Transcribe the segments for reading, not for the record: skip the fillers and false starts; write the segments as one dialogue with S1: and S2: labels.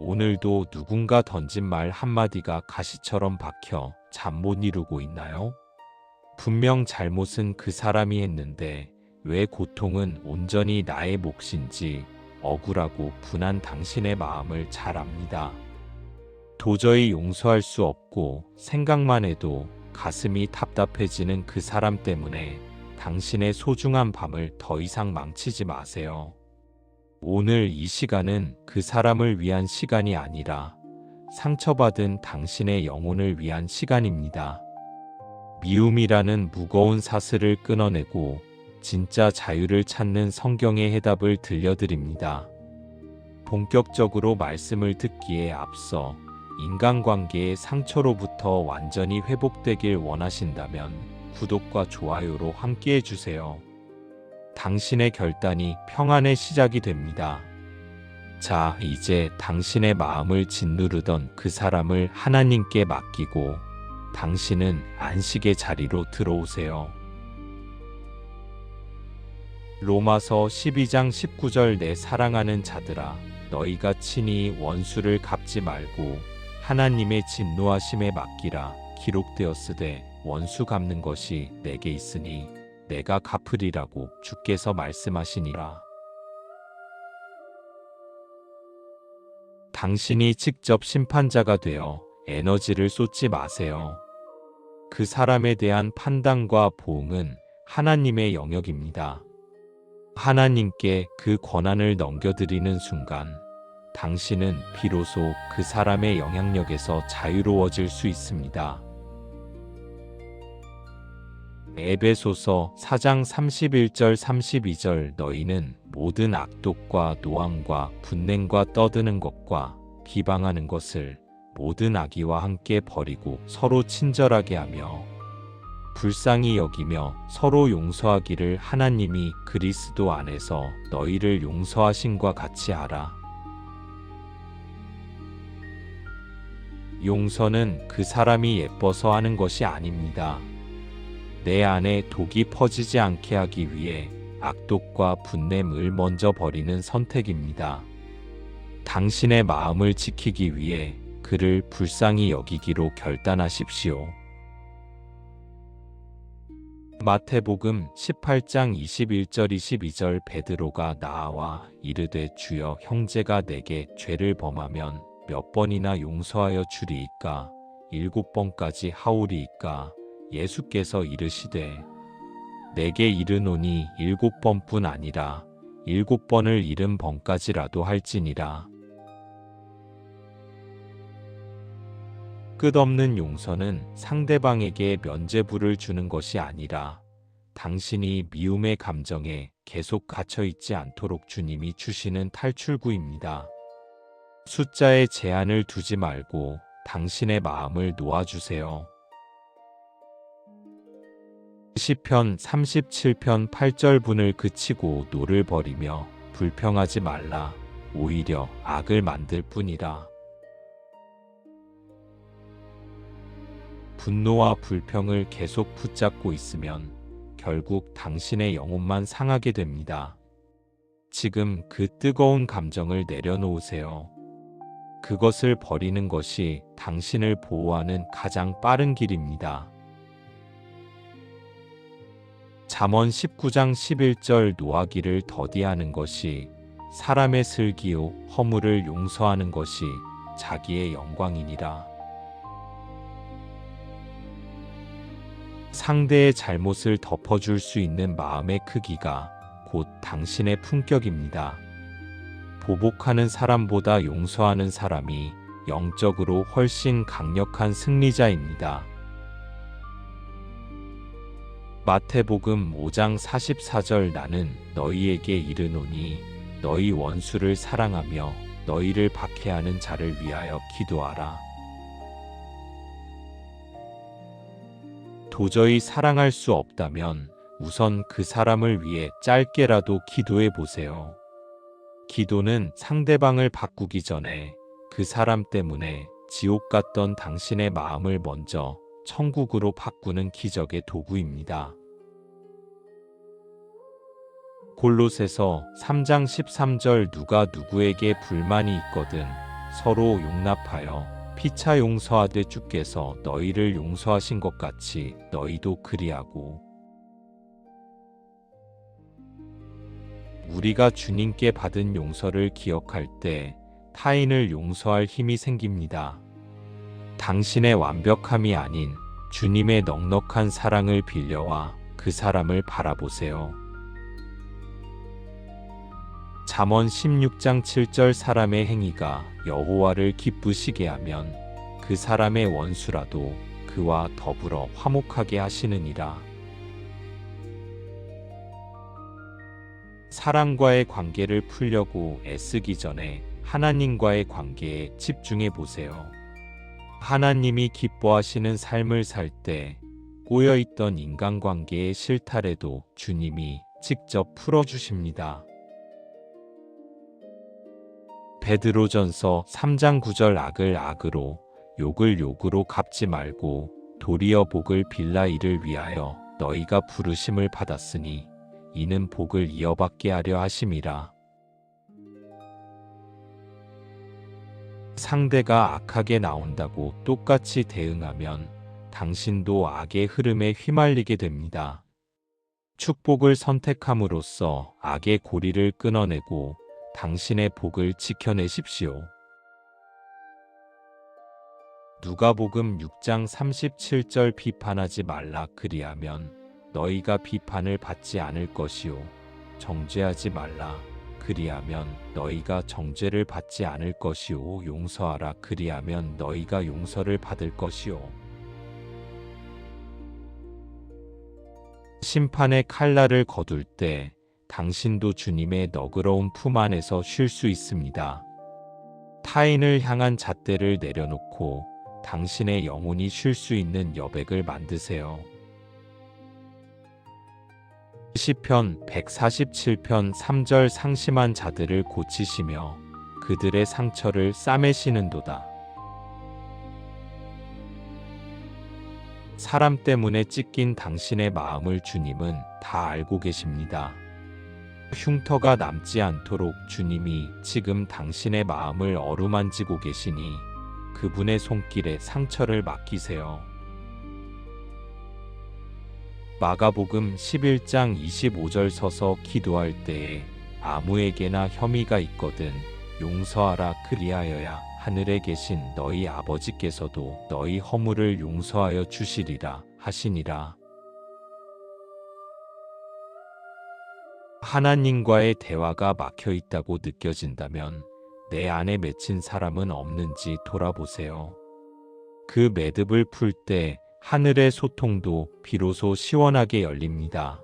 S1: 오늘도 누군가 던진 말 한마디가 가시처럼 박혀 잠 못 이루고 있나요? 분명 잘못은 그 사람이 했는데 왜 고통은 온전히 나의 몫인지 억울하고 분한 당신의 마음을 잘 압니다. 도저히 용서할 수 없고 생각만 해도 가슴이 답답해지는 그 사람 때문에 당신의 소중한 밤을 더 이상 망치지 마세요. 오늘 이 시간은 그 사람을 위한 시간이 아니라 상처받은 당신의 영혼을 위한 시간입니다. 미움이라는 무거운 사슬을 끊어내고 진짜 자유를 찾는 성경의 해답을 들려드립니다. 본격적으로 말씀을 듣기에 앞서 인간관계의 상처로부터 완전히 회복되길 원하신다면 구독과 좋아요로 함께해 주세요. 당신의 결단이 평안의 시작이 됩니다. 자, 이제 당신의 마음을 짓누르던 그 사람을 하나님께 맡기고 당신은 안식의 자리로 들어오세요. 로마서 12장 19절 내 사랑하는 자들아 너희가 친히 원수를 갚지 말고 하나님의 진노하심에 맡기라. 기록되었으되 원수 갚는 것이 내게 있으니 내가 갚으리라고 주께서 말씀하시니라. 당신이 직접 심판자가 되어 에너지를 쏟지 마세요. 그 사람에 대한 판단과 보응은 하나님의 영역입니다. 하나님께 그 권한을 넘겨드리는 순간 당신은 비로소 그 사람의 영향력에서 자유로워질 수 있습니다. 에베소서 4장 31절 32절 너희는 모든 악독과 노함과 분냉과 떠드는 것과 비방하는 것을 모든 악의와 함께 버리고 서로 친절하게 하며 불쌍히 여기며 서로 용서하기를 하나님이 그리스도 안에서 너희를 용서하신과 같이 하라. 용서는 그 사람이 예뻐서 하는 것이 아닙니다. 내 안에 독이 퍼지지 않게 하기 위해 악독과 분냄을 먼저 버리는 선택입니다. 당신의 마음을 지키기 위해 그를 불쌍히 여기기로 결단하십시오. 마태복음 18장 21절 22절 베드로가 나아와 이르되 주여 형제가 내게 죄를 범하면 몇 번이나 용서하여 주리이까 7번까지 하오리이까 예수께서 이르시되 내게 이르노니 7번뿐 아니라 7번을 70번까지라도 할지니라. 끝없는 용서는 상대방에게 면죄부를 주는 것이 아니라 당신이 미움의 감정에 계속 갇혀있지 않도록 주님이 주시는 탈출구입니다. 숫자에 제한을 두지 말고 당신의 마음을 놓아주세요. 시편 37편 8절분을 그치고 노를 버리며 불평하지 말라. 오히려 악을 만들 뿐이라. 분노와 불평을 계속 붙잡고 있으면 결국 당신의 영혼만 상하게 됩니다. 지금 그 뜨거운 감정을 내려놓으세요. 그것을 버리는 것이 당신을 보호하는 가장 빠른 길입니다. 잠언 19장 11절 노하기를 더디하는 것이 사람의 슬기요 허물을 용서하는 것이 자기의 영광이니라. 상대의 잘못을 덮어줄 수 있는 마음의 크기가 곧 당신의 품격입니다. 보복하는 사람보다 용서하는 사람이 영적으로 훨씬 강력한 승리자입니다. 마태복음 5장 44절 나는 너희에게 이르노니 너희 원수를 사랑하며 너희를 박해하는 자를 위하여 기도하라. 도저히 사랑할 수 없다면 우선 그 사람을 위해 짧게라도 기도해 보세요. 기도는 상대방을 바꾸기 전에 그 사람 때문에 지옥 갔던 당신의 마음을 먼저 천국으로 바꾸는 기적의 도구입니다. 골로새서 3장 13절 누가 누구에게 불만이 있거든 서로 용납하여 피차 용서하되 주께서 너희를 용서하신 것 같이 너희도 그리하고. 우리가 주님께 받은 용서를 기억할 때 타인을 용서할 힘이 생깁니다. 당신의 완벽함이 아닌 주님의 넉넉한 사랑을 빌려와 그 사람을 바라보세요. 잠언 16장 7절 사람의 행위가 여호와를 기쁘시게 하면 그 사람의 원수라도 그와 더불어 화목하게 하시느니라. 사랑과의 관계를 풀려고 애쓰기 전에 하나님과의 관계에 집중해 보세요. 하나님이 기뻐하시는 삶을 살 때 꼬여있던 인간관계의 실타래도 주님이 직접 풀어주십니다. 베드로전서 3장 9절 악을 악으로 욕을 욕으로 갚지 말고 도리어 복을 빌라 이를 위하여 너희가 부르심을 받았으니 이는 복을 이어받게 하려 하심이라. 상대가 악하게 나온다고 똑같이 대응하면 당신도 악의 흐름에 휘말리게 됩니다. 축복을 선택함으로써 악의 고리를 끊어내고 당신의 복을 지켜내십시오. 누가복음 6장 37절 비판하지 말라 그리하면 너희가 비판을 받지 않을 것이요 정죄하지 말라 그리하면 너희가 정죄를 받지 않을 것이요 용서하라 그리하면 너희가 용서를 받을 것이요. 심판의 칼날을 거둘 때 당신도 주님의 너그러운 품 안에서 쉴 수 있습니다. 타인을 향한 잣대를 내려놓고 당신의 영혼이 쉴 수 있는 여백을 만드세요. 시편 147편 3절 상심한 자들을 고치시며 그들의 상처를 싸매시는도다. 사람 때문에 찢긴 당신의 마음을 주님은 다 알고 계십니다. 흉터가 남지 않도록 주님이 지금 당신의 마음을 어루만지고 계시니 그분의 손길에 상처를 맡기세요. 마가복음 11장 25절 서서 기도할 때에 아무에게나 혐의가 있거든 용서하라 그리하여야 하늘에 계신 너희 아버지께서도 너희 허물을 용서하여 주시리라 하시니라. 하나님과의 대화가 막혀 있다고 느껴진다면 내 안에 맺힌 사람은 없는지 돌아보세요. 그 매듭을 풀 때 하늘의 소통도 비로소 시원하게 열립니다.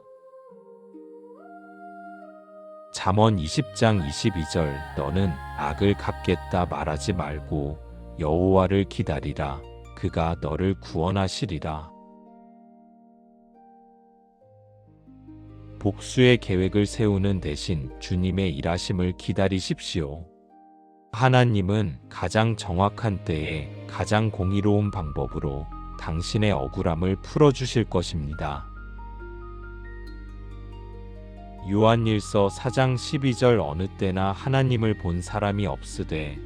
S1: 잠언 20장 22절 너는 악을 갚겠다 말하지 말고 여호와를 기다리라 그가 너를 구원하시리라. 복수의 계획을 세우는 대신 주님의 일하심을 기다리십시오. 하나님은 가장 정확한 때에 가장 공의로운 방법으로 당신의 억울함을 풀어주실 것입니다. 요한일서 4장 12절 어느 때나 하나님을 본 사람이 없으되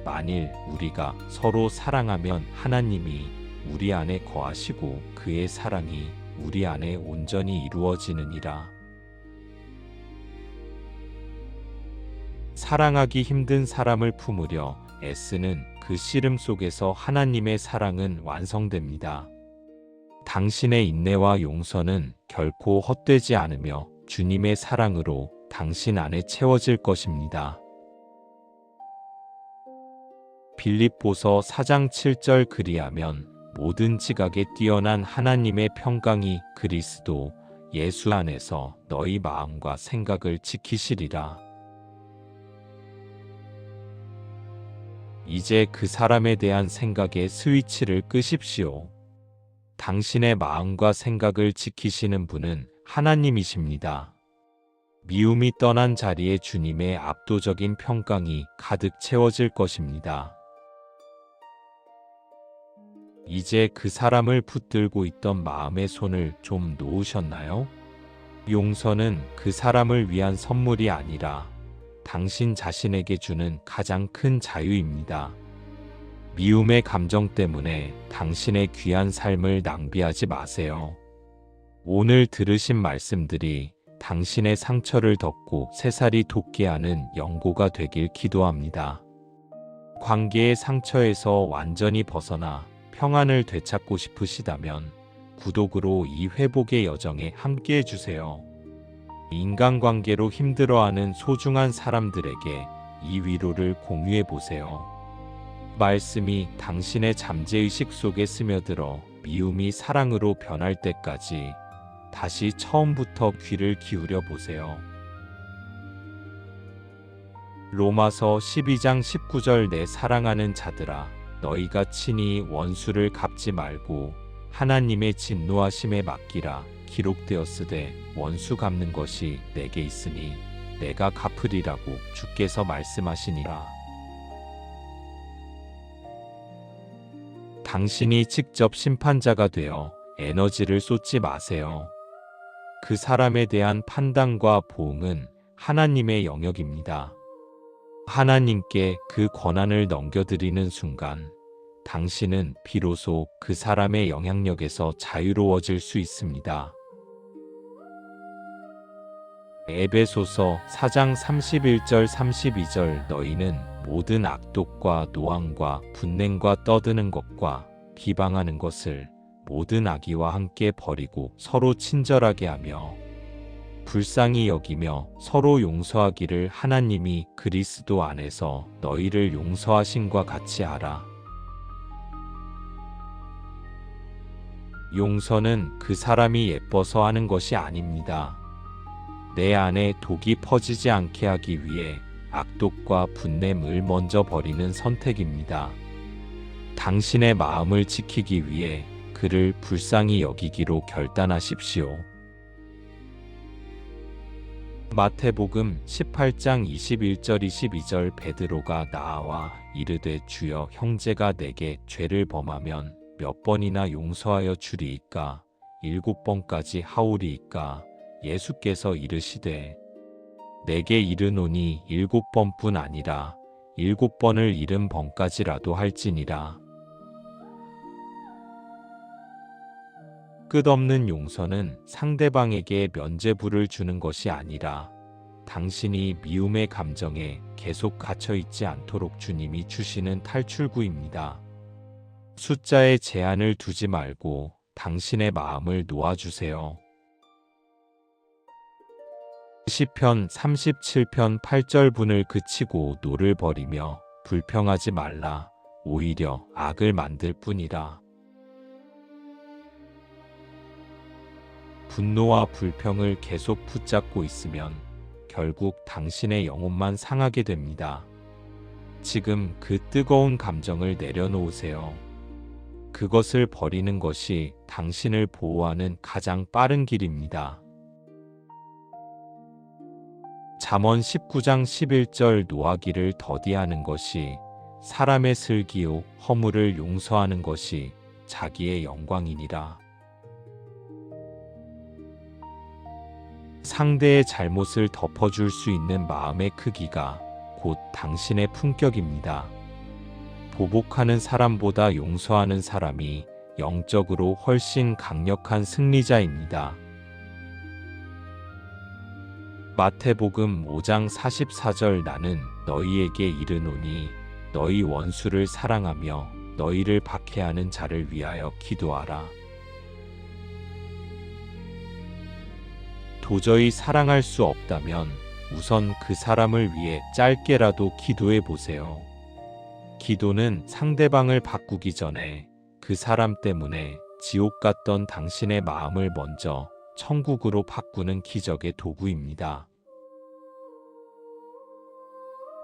S1: 만일 우리가 서로 사랑하면 하나님이 우리 안에 거하시고 그의 사랑이 우리 안에 온전히 이루어지느니라. 사랑하기 힘든 사람을 품으려 애쓰는 그 씨름 속에서 하나님의 사랑은 완성됩니다. 당신의 인내와 용서는 결코 헛되지 않으며 주님의 사랑으로 당신 안에 채워질 것입니다. 빌립보서 4장 7절 그리하면 모든 지각에 뛰어난 하나님의 평강이 그리스도 예수 안에서 너희 마음과 생각을 지키시리라. 이제 그 사람에 대한 생각의 스위치를 끄십시오. 당신의 마음과 생각을 지키시는 분은 하나님이십니다. 미움이 떠난 자리에 주님의 압도적인 평강이 가득 채워질 것입니다. 이제 그 사람을 붙들고 있던 마음의 손을 좀 놓으셨나요? 용서는 그 사람을 위한 선물이 아니라 당신 자신에게 주는 가장 큰 자유입니다. 미움의 감정 때문에 당신의 귀한 삶을 낭비하지 마세요. 오늘 들으신 말씀들이 당신의 상처를 덮고 새살이 돋게 하는 연고가 되길 기도합니다. 관계의 상처에서 완전히 벗어나 평안을 되찾고 싶으시다면 구독으로 이 회복의 여정에 함께 해주세요. 인간관계로 힘들어하는 소중한 사람들에게 이 위로를 공유해보세요. 말씀이 당신의 잠재의식 속에 스며들어 미움이 사랑으로 변할 때까지 다시 처음부터 귀를 기울여 보세요. 로마서 12장 19절 내 사랑하는 자들아 너희가 친히 원수를 갚지 말고 하나님의 진노하심에 맡기라. 기록되었으되 원수 갚는 것이 내게 있으니 내가 갚으리라고 주께서 말씀하시니라. 당신이 직접 심판자가 되어 에너지를 쏟지 마세요. 그 사람에 대한 판단과 보응은 하나님의 영역입니다. 하나님께 그 권한을 넘겨드리는 순간 당신은 비로소 그 사람의 영향력에서 자유로워질 수 있습니다. 에베소서 4장 31절 32절 너희는 모든 악독과 노함과 분냉과 떠드는 것과 비방하는 것을 모든 악의와 함께 버리고 서로 친절하게 하며 불쌍히 여기며 서로 용서하기를 하나님이 그리스도 안에서 너희를 용서하신과 같이 하라. 용서는 그 사람이 예뻐서 하는 것이 아닙니다. 내 안에 독이 퍼지지 않게 하기 위해 악독과 분냄을 먼저 버리는 선택입니다. 당신의 마음을 지키기 위해 그를 불쌍히 여기기로 결단하십시오. 마태복음 18장 21절 22절 베드로가 나와 이르되 주여 형제가 내게 죄를 범하면 몇 번이나 용서하여 주리이까 7번까지 하오리이까 예수께서 이르시되 내게 이르노니 7번뿐 아니라 7번을 70번까지라도 할지니라. 끝없는 용서는 상대방에게 면죄부를 주는 것이 아니라 당신이 미움의 감정에 계속 갇혀 있지 않도록 주님이 주시는 탈출구입니다. 숫자에 제한을 두지 말고 당신의 마음을 놓아주세요. 시편 37편 8절 분을 그치고 노를 버리며 불평하지 말라. 오히려 악을 만들 뿐이라. 분노와 불평을 계속 붙잡고 있으면 결국 당신의 영혼만 상하게 됩니다. 지금 그 뜨거운 감정을 내려놓으세요. 그것을 버리는 것이 당신을 보호하는 가장 빠른 길입니다. 잠언 19장 11절 노하기를 더디하는 것이 사람의 슬기요 허물을 용서하는 것이 자기의 영광이니라. 상대의 잘못을 덮어줄 수 있는 마음의 크기가 곧 당신의 품격입니다. 보복하는 사람보다 용서하는 사람이 영적으로 훨씬 강력한 승리자입니다. 마태복음 5장 44절 나는 너희에게 이르노니 너희 원수를 사랑하며 너희를 박해하는 자를 위하여 기도하라. 도저히 사랑할 수 없다면 우선 그 사람을 위해 짧게라도 기도해 보세요. 기도는 상대방을 바꾸기 전에 그 사람 때문에 지옥 갔던 당신의 마음을 먼저 천국으로 바꾸는 기적의 도구입니다.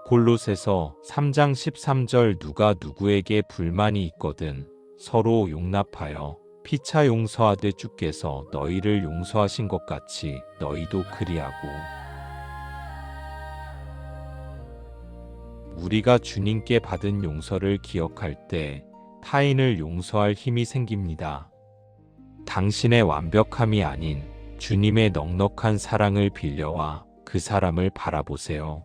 S1: 골로새서 3장 13절 누가 누구에게 불만이 있거든 서로 용납하여 피차 용서하되 주께서 너희를 용서하신 것 같이 너희도 그리하고. 우리가 주님께 받은 용서를 기억할 때 타인을 용서할 힘이 생깁니다. 당신의 완벽함이 아닌 주님의 넉넉한 사랑을 빌려와 그 사람을 바라보세요.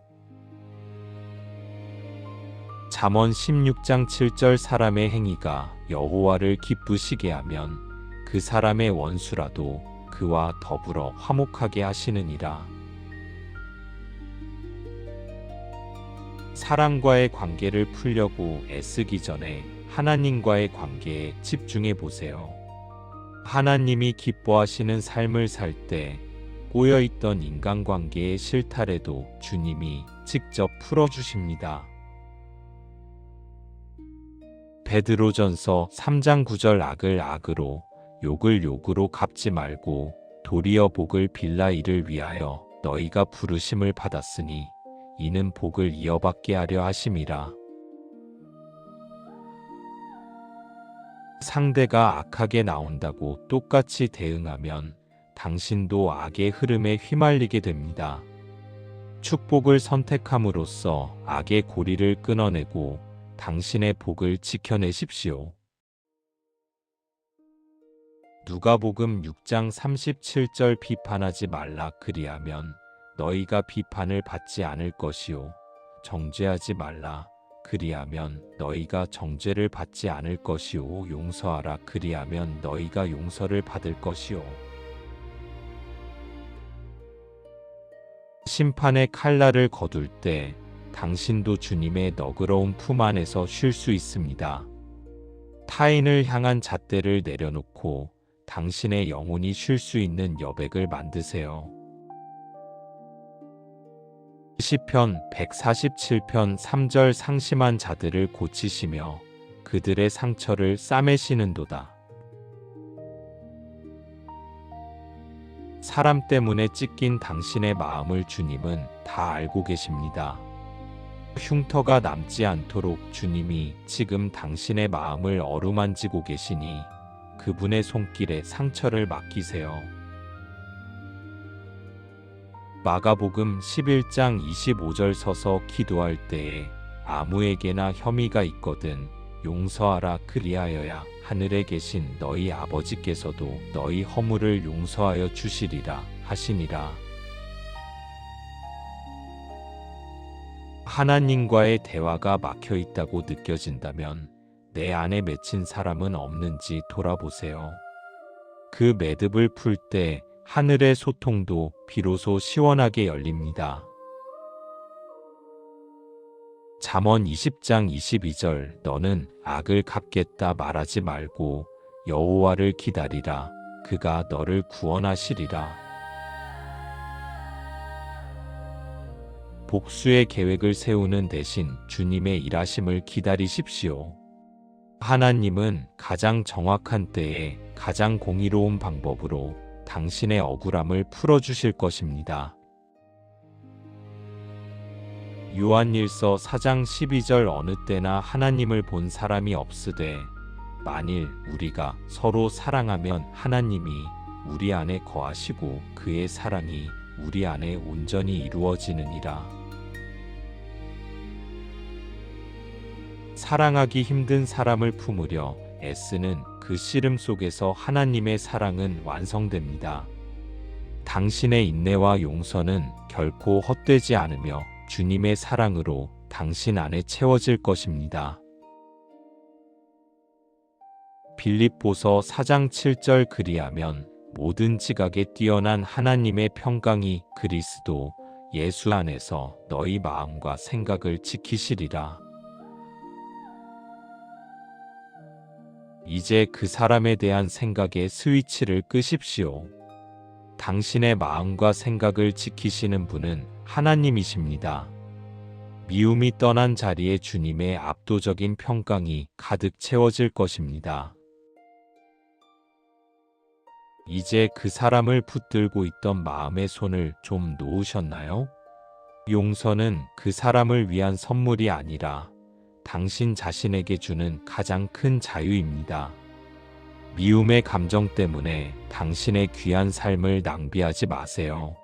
S1: 잠언 16장 7절 사람의 행위가 여호와를 기쁘시게 하면 그 사람의 원수라도 그와 더불어 화목하게 하시느니라. 사람과의 관계를 풀려고 애쓰기 전에 하나님과의 관계에 집중해 보세요. 하나님이 기뻐하시는 삶을 살 때 꼬여있던 인간관계의 실타래도 주님이 직접 풀어주십니다. 베드로전서 3장 9절 악을 악으로 욕을 욕으로 갚지 말고 도리어 복을 빌라 이를 위하여 너희가 부르심을 받았으니 이는 복을 이어받게 하려 하심이라. 상대가 악하게 나온다고 똑같이 대응하면 당신도 악의 흐름에 휘말리게 됩니다. 축복을 선택함으로써 악의 고리를 끊어내고 당신의 복을 지켜내십시오. 누가복음 6장 37절 비판하지 말라 그리하면 너희가 비판을 받지 않을 것이요 정죄하지 말라 그리하면 너희가 정죄를 받지 않을 것이요 용서하라 그리하면 너희가 용서를 받을 것이요. 심판의 칼날을 거둘 때 당신도 주님의 너그러운 품 안에서 쉴 수 있습니다. 타인을 향한 잣대를 내려놓고 당신의 영혼이 쉴 수 있는 여백을 만드세요. 시편 147편 3절 상심한 자들을 고치시며 그들의 상처를 싸매시는도다. 사람 때문에 찢긴 당신의 마음을 주님은 다 알고 계십니다. 흉터가 남지 않도록 주님이 지금 당신의 마음을 어루만지고 계시니 그분의 손길에 상처를 맡기세요. 마가복음 11장 25절 서서 기도할 때에 아무에게나 혐의가 있거든 용서하라 그리하여야 하늘에 계신 너희 아버지께서도 너희 허물을 용서하여 주시리라 하시니라. 하나님과의 대화가 막혀 있다고 느껴진다면 내 안에 맺힌 사람은 없는지 돌아보세요. 그 매듭을 풀 때 하늘의 소통도 비로소 시원하게 열립니다. 잠언 20장 22절 너는 악을 갚겠다 말하지 말고 여호와를 기다리라 그가 너를 구원하시리라. 복수의 계획을 세우는 대신 주님의 일하심을 기다리십시오. 하나님은 가장 정확한 때에 가장 공의로운 방법으로 당신의 억울함을 풀어주실 것입니다. 요한일서 4장 12절 어느 때나 하나님을 본 사람이 없으되 만일 우리가 서로 사랑하면 하나님이 우리 안에 거하시고 그의 사랑이 우리 안에 온전히 이루어지느니라. 사랑하기 힘든 사람을 품으려 애쓰는 그 씨름 속에서 하나님의 사랑은 완성됩니다. 당신의 인내와 용서는 결코 헛되지 않으며 주님의 사랑으로 당신 안에 채워질 것입니다. 빌립보서 4장 7절 그리하면 모든 지각에 뛰어난 하나님의 평강이 그리스도 예수 안에서 너희 마음과 생각을 지키시리라. 이제 그 사람에 대한 생각의 스위치를 끄십시오. 당신의 마음과 생각을 지키시는 분은 하나님이십니다. 미움이 떠난 자리에 주님의 압도적인 평강이 가득 채워질 것입니다. 이제 그 사람을 붙들고 있던 마음의 손을 좀 놓으셨나요? 용서는 그 사람을 위한 선물이 아니라 당신 자신에게 주는 가장 큰 자유입니다. 미움의 감정 때문에 당신의 귀한 삶을 낭비하지 마세요.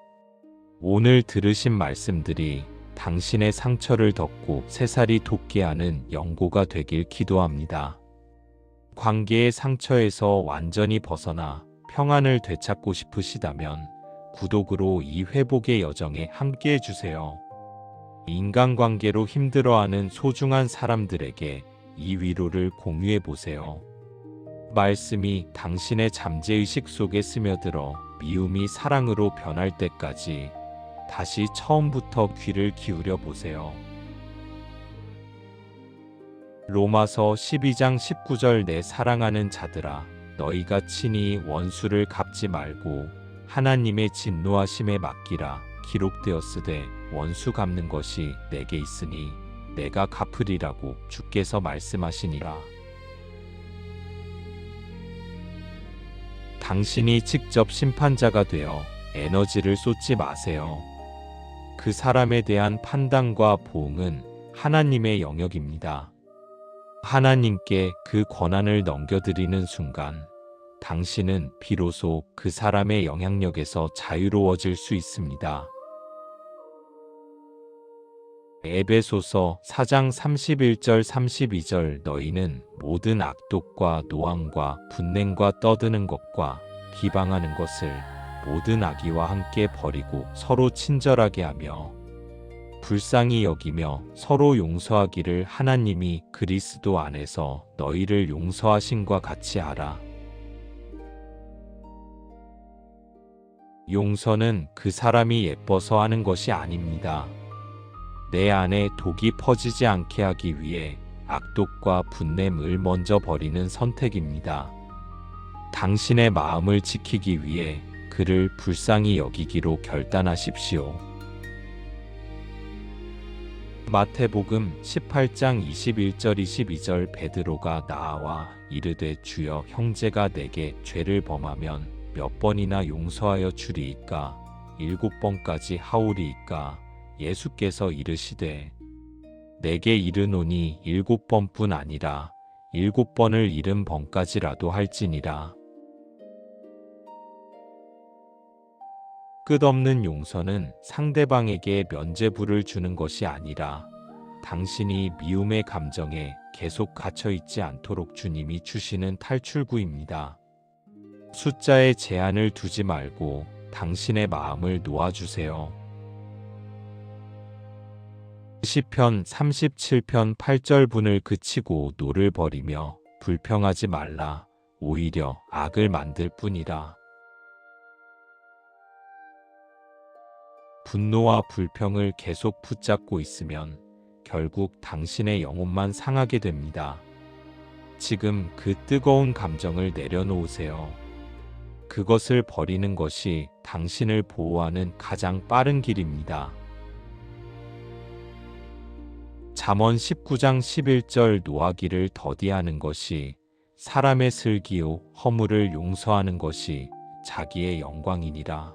S1: 오늘 들으신 말씀들이 당신의 상처를 덮고 새살이 돋게 하는 연고가 되길 기도합니다. 관계의 상처에서 완전히 벗어나 평안을 되찾고 싶으시다면 구독으로 이 회복의 여정에 함께해 주세요. 인간관계로 힘들어하는 소중한 사람들에게 이 위로를 공유해 보세요. 말씀이 당신의 잠재의식 속에 스며들어 미움이 사랑으로 변할 때까지 다시 처음부터 귀를 기울여 보세요. 로마서 12장 19절 내 사랑하는 자들아 너희가 친히 원수를 갚지 말고 하나님의 진노하심에 맡기라. 기록되었으되 원수 갚는 것이 내게 있으니 내가 갚으리라고 주께서 말씀하시니라. 당신이 직접 심판자가 되어 에너지를 쏟지 마세요. 그 사람에 대한 판단과 보응은 하나님의 영역입니다. 하나님께 그 권한을 넘겨드리는 순간 당신은 비로소 그 사람의 영향력에서 자유로워질 수 있습니다. 에베소서 4장 31절 32절 너희는 모든 악독과 노함과 분냉과 떠드는 것과 비방하는 것을 모든 악의와 함께 버리고 서로 친절하게 하며 불쌍히 여기며 서로 용서하기를 하나님이 그리스도 안에서 너희를 용서하신과 같이 하라. 용서는 그 사람이 예뻐서 하는 것이 아닙니다. 내 안에 독이 퍼지지 않게 하기 위해 악독과 분냄을 먼저 버리는 선택입니다. 당신의 마음을 지키기 위해 그를 불쌍히 여기기로 결단하십시오. 마태복음 18장 21절 22절 베드로가 나와 이르되 주여 형제가 내게 죄를 범하면 몇 번이나 용서하여 주리이까 7번까지 하오리이까 예수께서 이르시되 내게 이르노니 7번뿐 아니라 7번을 70번까지라도 할지니라. 끝없는 용서는 상대방에게 면죄부를 주는 것이 아니라 당신이 미움의 감정에 계속 갇혀있지 않도록 주님이 주시는 탈출구입니다. 숫자에 제한을 두지 말고 당신의 마음을 놓아주세요. 시편 37편 8절분을 그치고 노를 버리며 불평하지 말라. 오히려 악을 만들 뿐이라. 분노와 불평을 계속 붙잡고 있으면 결국 당신의 영혼만 상하게 됩니다. 지금 그 뜨거운 감정을 내려놓으세요. 그것을 버리는 것이 당신을 보호하는 가장 빠른 길입니다. 잠언 19장 11절 노하기를 더디하는 것이 사람의 슬기요 허물을 용서하는 것이 자기의 영광이니라.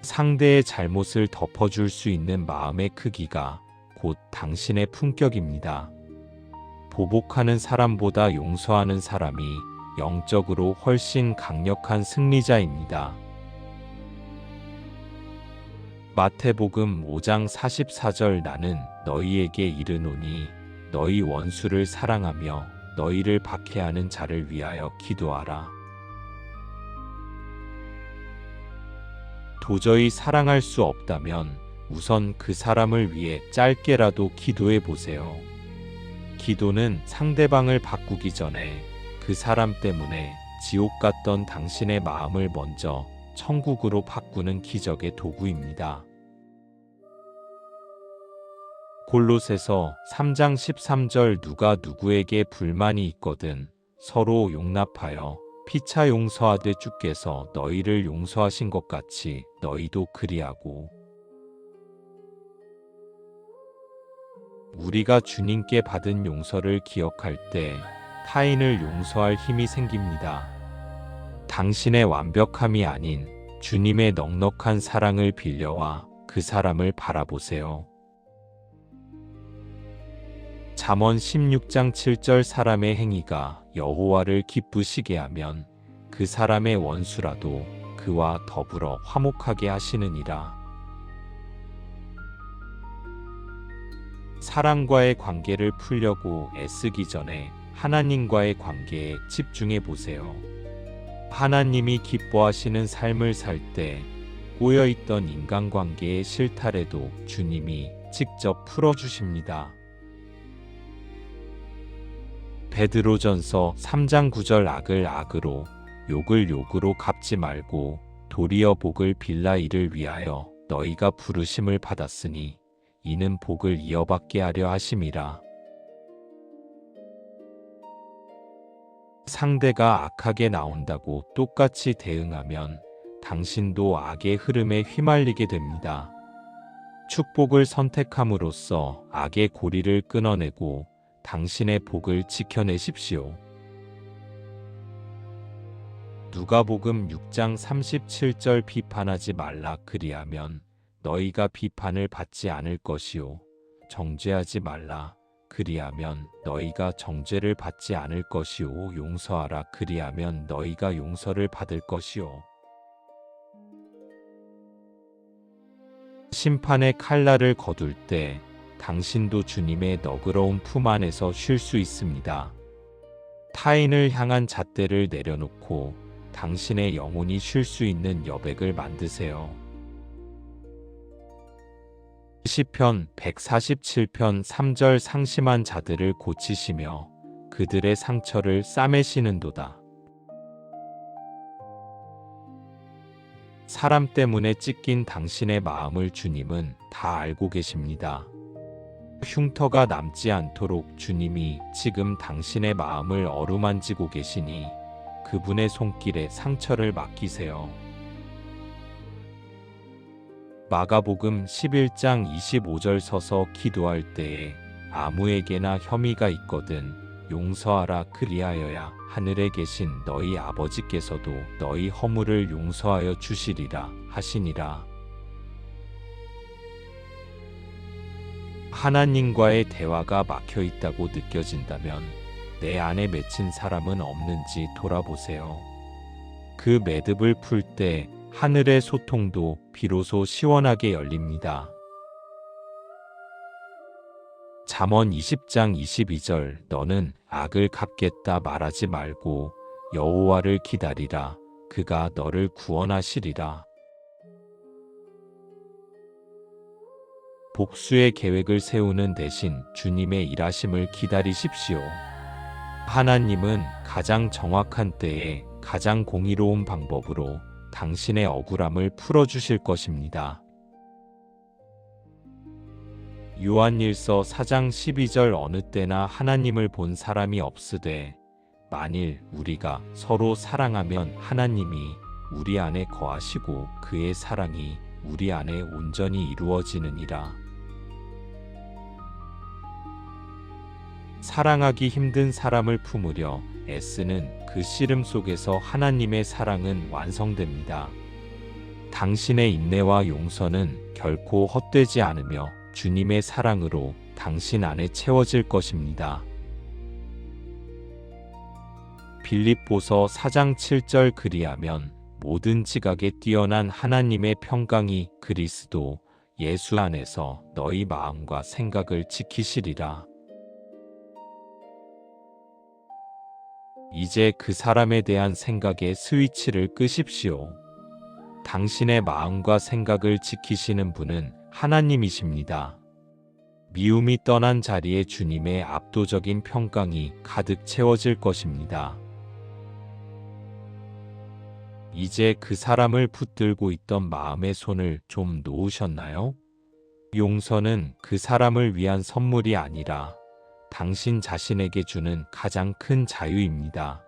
S1: 상대의 잘못을 덮어줄 수 있는 마음의 크기가 곧 당신의 품격입니다. 보복하는 사람보다 용서하는 사람이 영적으로 훨씬 강력한 승리자입니다. 마태복음 5장 44절 나는 너희에게 이르노니 너희 원수를 사랑하며 너희를 박해하는 자를 위하여 기도하라. 도저히 사랑할 수 없다면 우선 그 사람을 위해 짧게라도 기도해 보세요. 기도는 상대방을 바꾸기 전에 그 사람 때문에 지옥 갔던 당신의 마음을 먼저 천국으로 바꾸는 기적의 도구입니다. 골로새서 3장 13절 누가 누구에게 불만이 있거든 서로 용납하여 피차 용서하되 주께서 너희를 용서하신 것 같이 너희도 그리하고. 우리가 주님께 받은 용서를 기억할 때 타인을 용서할 힘이 생깁니다. 당신의 완벽함이 아닌 주님의 넉넉한 사랑을 빌려와 그 사람을 바라보세요. 잠언 16장 7절 사람의 행위가 여호와를 기쁘시게 하면 그 사람의 원수라도 그와 더불어 화목하게 하시느니라. 사람과의 관계를 풀려고 애쓰기 전에 하나님과의 관계에 집중해 보세요. 하나님이 기뻐하시는 삶을 살 때 꼬여있던 인간관계의 실타래도 주님이 직접 풀어주십니다. 베드로전서 3장 9절 악을 악으로 욕을 욕으로 갚지 말고 도리어 복을 빌라 이를 위하여 너희가 부르심을 받았으니 이는 복을 이어받게 하려 하심이라. 상대가 악하게 나온다고 똑같이 대응하면 당신도 악의 흐름에 휘말리게 됩니다. 축복을 선택함으로써 악의 고리를 끊어내고 당신의 복을 지켜내십시오. 누가복음 6장 37절 비판하지 말라 그리하면 너희가 비판을 받지 않을 것이요 정죄하지 말라 그리하면 너희가 정죄를 받지 않을 것이요 용서하라 그리하면 너희가 용서를 받을 것이요. 심판의 칼날을 거둘 때 당신도 주님의 너그러운 품 안에서 쉴 수 있습니다. 타인을 향한 잣대를 내려놓고 당신의 영혼이 쉴 수 있는 여백을 만드세요. 시편 147편 3절 상심한 자들을 고치시며 그들의 상처를 싸매시는도다. 사람 때문에 찢긴 당신의 마음을 주님은 다 알고 계십니다. 흉터가 남지 않도록 주님이 지금 당신의 마음을 어루만지고 계시니 그분의 손길에 상처를 맡기세요. 마가복음 11장 25절 서서 기도할 때에 아무에게나 혐의가 있거든 용서하라 그리하여야 하늘에 계신 너희 아버지께서도 너희 허물을 용서하여 주시리라 하시니라. 하나님과의 대화가 막혀 있다고 느껴진다면 내 안에 맺힌 사람은 없는지 돌아보세요. 그 매듭을 풀 때 하늘의 소통도 비로소 시원하게 열립니다. 잠언 20장 22절 너는 악을 갚겠다 말하지 말고 여호와를 기다리라 그가 너를 구원하시리라. 복수의 계획을 세우는 대신 주님의 일하심을 기다리십시오. 하나님은 가장 정확한 때에 가장 공의로운 방법으로 당신의 억울함을 풀어주실 것입니다. 요한일서 4장 12절 어느 때나 하나님을 본 사람이 없으되 만일 우리가 서로 사랑하면 하나님이 우리 안에 거하시고 그의 사랑이 우리 안에 온전히 이루어지느니라. 사랑하기 힘든 사람을 품으려 애쓰는 그 씨름 속에서 하나님의 사랑은 완성됩니다. 당신의 인내와 용서는 결코 헛되지 않으며 주님의 사랑으로 당신 안에 채워질 것입니다. 빌립보서 4장 7절 그리하면 모든 지각에 뛰어난 하나님의 평강이 그리스도 예수 안에서 너희 마음과 생각을 지키시리라. 이제 그 사람에 대한 생각의 스위치를 끄십시오. 당신의 마음과 생각을 지키시는 분은 하나님이십니다. 미움이 떠난 자리에 주님의 압도적인 평강이 가득 채워질 것입니다. 이제 그 사람을 붙들고 있던 마음의 손을 좀 놓으셨나요? 용서는 그 사람을 위한 선물이 아니라 당신 자신에게 주는 가장 큰 자유입니다.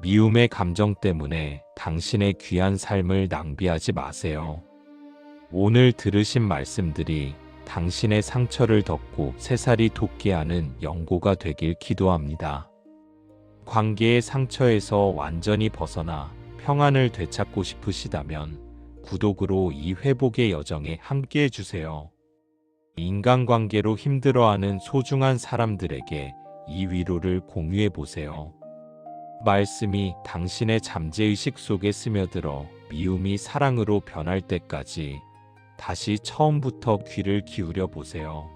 S1: 미움의 감정 때문에 당신의 귀한 삶을 낭비하지 마세요. 오늘 들으신 말씀들이 당신의 상처를 덮고 새살이 돋게 하는 연고가 되길 기도합니다. 관계의 상처에서 완전히 벗어나 평안을 되찾고 싶으시다면 구독으로 이 회복의 여정에 함께해 주세요. 인간관계로 힘들어하는 소중한 사람들에게 이 위로를 공유해 보세요. 말씀이 당신의 잠재의식 속에 스며들어 미움이 사랑으로 변할 때까지 다시 처음부터 귀를 기울여 보세요.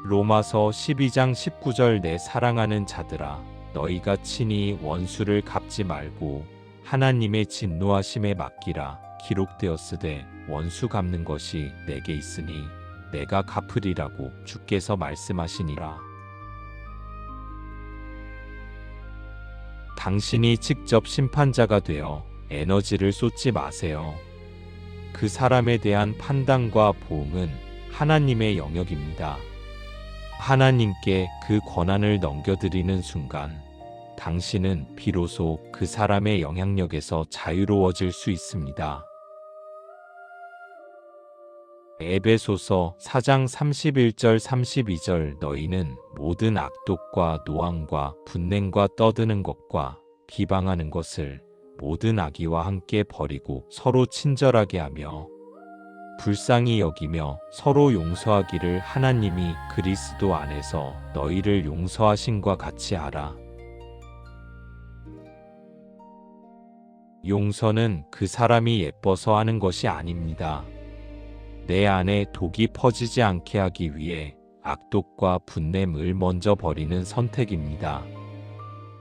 S1: 로마서 12장 19절 내 사랑하는 자들아 너희가 친히 원수를 갚지 말고 하나님의 진노하심에 맡기라 기록되었으되 원수 갚는 것이 내게 있으니 내가 갚으리라고 주께서 말씀하시니라. 당신이 직접 심판자가 되어 에너지를 쏟지 마세요. 그 사람에 대한 판단과 보응은 하나님의 영역입니다. 하나님께 그 권한을 넘겨드리는 순간 당신은 비로소 그 사람의 영향력에서 자유로워질 수 있습니다. 에베소서 4장 31절 32절 너희는 모든 악독과 노함과 분냉과 떠드는 것과 비방하는 것을 모든 악의와 함께 버리고 서로 친절하게 하며 불쌍히 여기며 서로 용서하기를 하나님이 그리스도 안에서 너희를 용서하신과 같이 하라. 용서는 그 사람이 예뻐서 하는 것이 아닙니다. 내 안에 독이 퍼지지 않게 하기 위해 악독과 분냄을 먼저 버리는 선택입니다.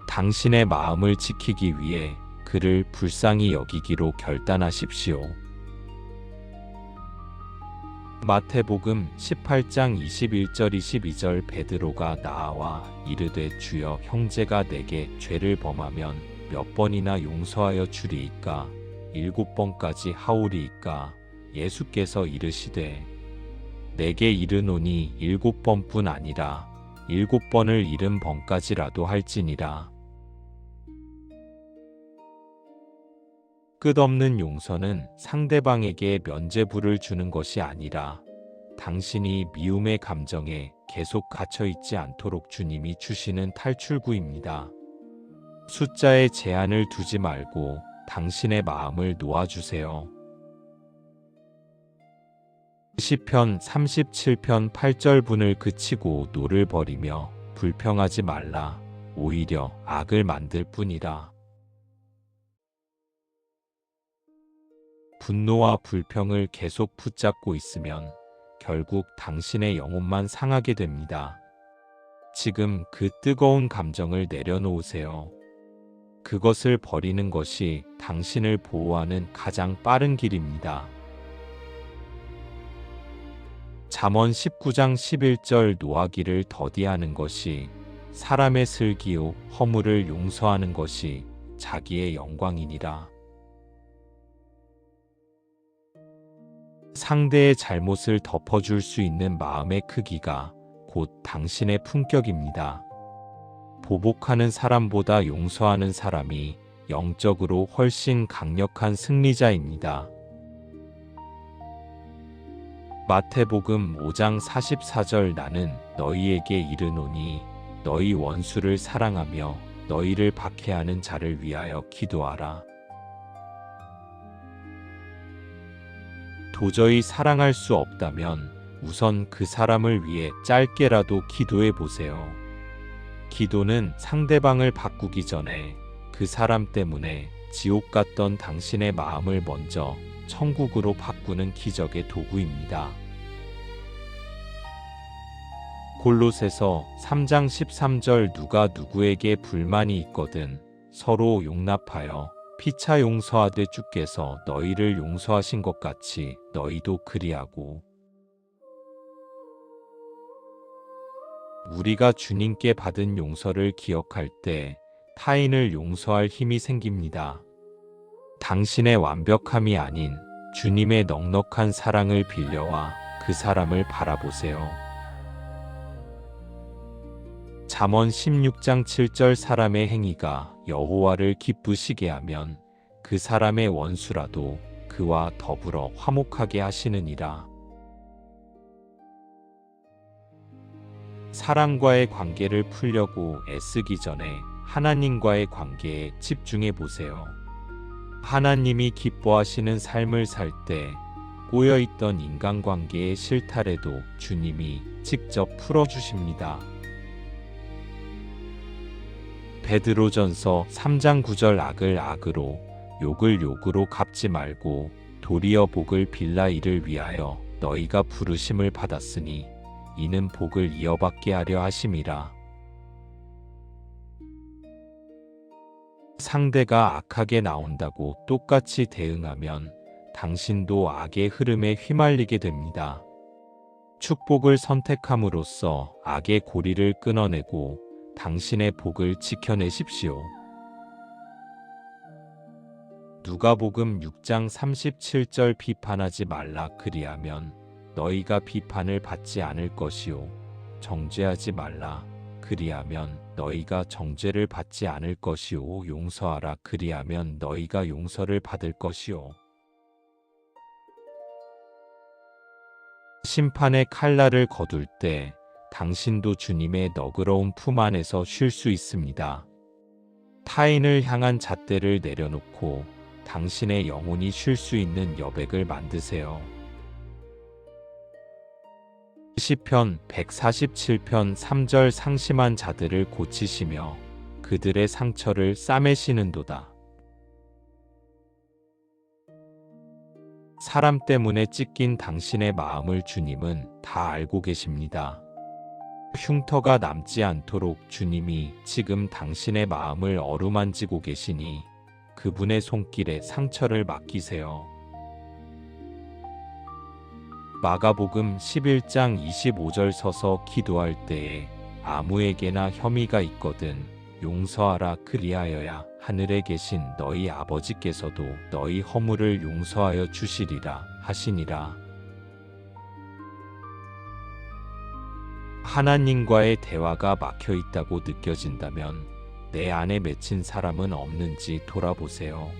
S1: 당신의 마음을 지키기 위해 그를 불쌍히 여기기로 결단하십시오. 마태복음 18장 21절 22절 베드로가 나아와 이르되 주여 형제가 내게 죄를 범하면 몇 번이나 용서하여 주리이까 7번까지 하오리이까 예수께서 이르시되 내게 이르노니 7번뿐 아니라 7번을 70번까지라도 할지니라. 끝없는 용서는 상대방에게 면죄부를 주는 것이 아니라 당신이 미움의 감정에 계속 갇혀 있지 않도록 주님이 주시는 탈출구입니다. 숫자에 제한을 두지 말고 당신의 마음을 놓아주세요. 시편 37편 8절분을 그치고 노를 버리며 불평하지 말라. 오히려 악을 만들 뿐이라. 분노와 불평을 계속 붙잡고 있으면 결국 당신의 영혼만 상하게 됩니다. 지금 그 뜨거운 감정을 내려놓으세요. 그것을 버리는 것이 당신을 보호하는 가장 빠른 길입니다. 잠언 19장 11절 노하기를 더디하는 것이 사람의 슬기요 허물을 용서하는 것이 자기의 영광이니라. 상대의 잘못을 덮어줄 수 있는 마음의 크기가 곧 당신의 품격입니다. 보복하는 사람보다 용서하는 사람이 영적으로 훨씬 강력한 승리자입니다. 마태복음 5장 44절 나는 너희에게 이르노니 너희 원수를 사랑하며 너희를 박해하는 자를 위하여 기도하라. 도저히 사랑할 수 없다면 우선 그 사람을 위해 짧게라도 기도해 보세요. 기도는 상대방을 바꾸기 전에 그 사람 때문에 지옥 갔던 당신의 마음을 먼저 천국으로 바꾸는 기적의 도구입니다. 골로새서 3장 13절 누가 누구에게 불만이 있거든 서로 용납하여 피차 용서하되 주께서 너희를 용서하신 것 같이 너희도 그리하고. 우리가 주님께 받은 용서를 기억할 때 타인을 용서할 힘이 생깁니다. 당신의 완벽함이 아닌 주님의 넉넉한 사랑을 빌려와 그 사람을 바라보세요. 잠언 16장 7절 사람의 행위가 여호와를 기쁘시게 하면 그 사람의 원수라도 그와 더불어 화목하게 하시느니라. 사람과의 관계를 풀려고 애쓰기 전에 하나님과의 관계에 집중해 보세요. 하나님이 기뻐하시는 삶을 살 때 꼬여있던 인간관계의 실타래도 주님이 직접 풀어주십니다. 베드로전서 3장 9절 악을 악으로 욕을 욕으로 갚지 말고 도리어 복을 빌라 이를 위하여 너희가 부르심을 받았으니 이는 복을 이어받게 하려 하심이라. 상대가 악하게 나온다고 똑같이 대응하면 당신도 악의 흐름에 휘말리게 됩니다. 축복을 선택함으로써 악의 고리를 끊어내고 당신의 복을 지켜내십시오. 누가복음 6장 37절 비판하지 말라 그리하면 너희가 비판을 받지 않을 것이요 정죄하지 말라 그리하면 너희가 정죄를 받지 않을 것이요 용서하라 그리하면 너희가 용서를 받을 것이요. 심판의 칼날을 거둘 때 당신도 주님의 너그러운 품 안에서 쉴 수 있습니다. 타인을 향한 잣대를 내려놓고 당신의 영혼이 쉴 수 있는 여백을 만드세요. 시편 147편 3절 상심한 자들을 고치시며 그들의 상처를 싸매시는도다. 사람 때문에 찢긴 당신의 마음을 주님은 다 알고 계십니다. 흉터가 남지 않도록 주님이 지금 당신의 마음을 어루만지고 계시니 그분의 손길에 상처를 맡기세요. 마가복음 11장 25절 서서 기도할 때에 아무에게나 혐의가 있거든 용서하라 그리하여야 하늘에 계신 너희 아버지께서도 너희 허물을 용서하여 주시리라 하시니라. 하나님과의 대화가 막혀 있다고 느껴진다면 내 안에 맺힌 사람은 없는지 돌아보세요.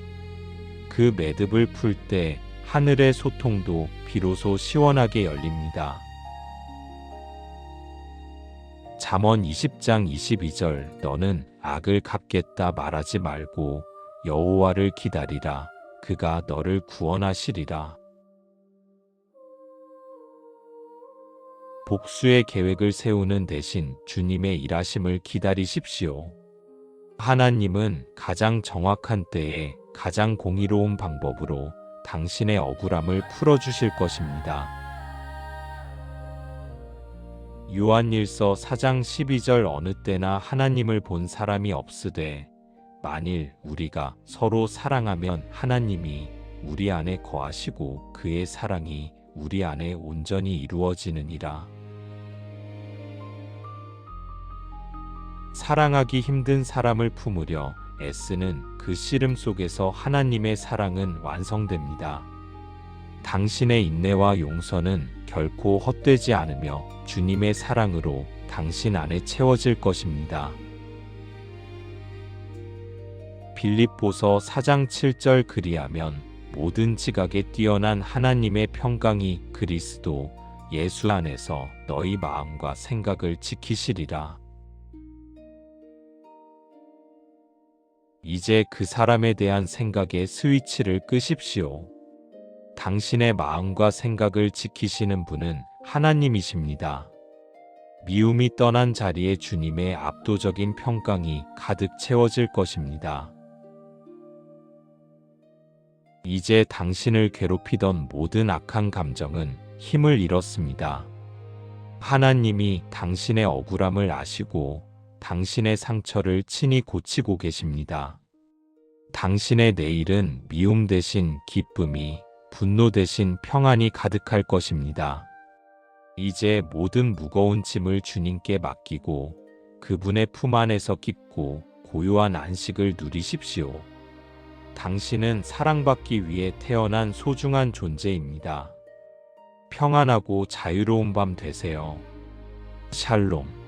S1: 그 매듭을 풀 때 하늘의 소통도 비로소 시원하게 열립니다. 잠언 20장 22절 너는 악을 갚겠다 말하지 말고 여호와를 기다리라 그가 너를 구원하시리라. 복수의 계획을 세우는 대신 주님의 일하심을 기다리십시오. 하나님은 가장 정확한 때에 가장 공의로운 방법으로 당신의 억울함을 풀어주실 것입니다. 요한일서 4장 12절 어느 때나 하나님을 본 사람이 없으되 만일 우리가 서로 사랑하면 하나님이 우리 안에 거하시고 그의 사랑이 우리 안에 온전히 이루어지느니라. 사랑하기 힘든 사람을 품으려 애쓰는 그 씨름 속에서 하나님의 사랑은 완성됩니다. 당신의 인내와 용서는 결코 헛되지 않으며 주님의 사랑으로 당신 안에 채워질 것입니다. 빌립보서 4장 7절 그리하면 모든 지각에 뛰어난 하나님의 평강이 그리스도 예수 안에서 너희 마음과 생각을 지키시리라. 이제 그 사람에 대한 생각의 스위치를 끄십시오. 당신의 마음과 생각을 지키시는 분은 하나님이십니다. 미움이 떠난 자리에 주님의 압도적인 평강이 가득 채워질 것입니다. 이제 당신을 괴롭히던 모든 악한 감정은 힘을 잃었습니다. 하나님이 당신의 억울함을 아시고 당신의 상처를 친히 고치고 계십니다. 당신의 내일은 미움 대신 기쁨이, 분노 대신 평안이 가득할 것입니다. 이제 모든 무거운 짐을 주님께 맡기고 그분의 품 안에서 깊고 고요한 안식을 누리십시오. 당신은 사랑받기 위해 태어난 소중한 존재입니다. 평안하고 자유로운 밤 되세요. 샬롬.